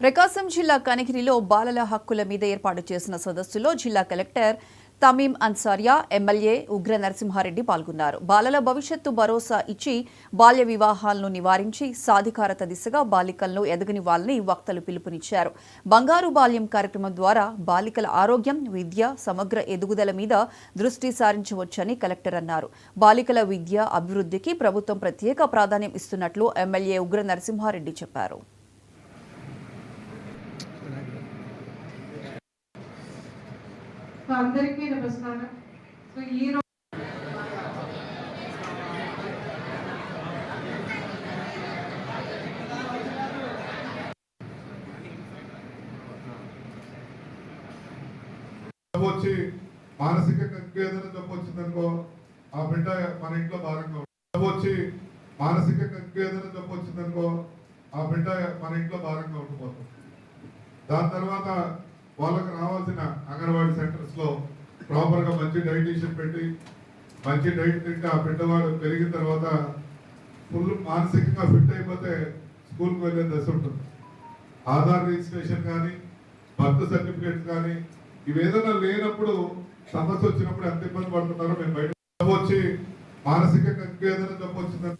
ప్రకాశం జిల్లా కనిగిరిలో బాలల హక్కుల మీద ఏర్పాటు చేసిన సదస్సులో జిల్లా కలెక్టర్ తమీం అన్సారియా, ఎమ్మెల్యే ఉగ్ర నరసింహారెడ్డి పాల్గొన్నారు. బాలల భవిష్యత్తు భరోసా ఇచ్చి బాల్య వివాహాలను నివారించి సాధికారత దిశగా బాలికలను ఎదగనివ్వాలని వక్తలు పిలుపునిచ్చారు. బంగారు బాల్యం కార్యక్రమం ద్వారా బాలికల ఆరోగ్యం, విద్య, సమగ్ర ఎదుగుదల మీద దృష్టి సారించవచ్చని కలెక్టర్ అన్నారు. బాలికల విద్య అభివృద్ధికి ప్రభుత్వం ప్రత్యేక ప్రాధాన్యం ఇస్తున్నట్లు ఎమ్మెల్యే ఉగ్ర నరసింహారెడ్డి చెప్పారు. అందరికీ నమస్కారం. ఈ రోజు వచ్చి మానసిక ఏదైనా జబ్బు వచ్చిందనుకో ఆ బిడ్డ మన ఇంట్లో భారంగా వచ్చి మానసిక ఏదైనా జబ్బు వచ్చిందనుకో ఆ బిడ్డ మన ఇంట్లో భారంగా ఉండిపోతుంది. దాని తర్వాత వాళ్ళకి రావాల్సిన అంగన్వాడీ సెంటర్స్ లో ప్రాపర్ గా మంచి డైటీషియన్ పెట్టి మంచి డైట్ తింటే ఆ బిడ్డవాడు పెరిగిన తర్వాత ఫుల్ మానసికంగా ఫిట్ అయిపోతే స్కూల్కి వెళ్ళే దశ ఉంటుంది. ఆధార్ రిజిస్ట్రేషన్ కానీ బర్త్ సర్టిఫికేట్ కానీ ఇవేదైనా లేనప్పుడు సమస్య వచ్చినప్పుడు ఎంత ఇబ్బంది పడుతున్నారో మేము బయట వచ్చి మానసిక ఏదైనా జబ్బు వచ్చిందని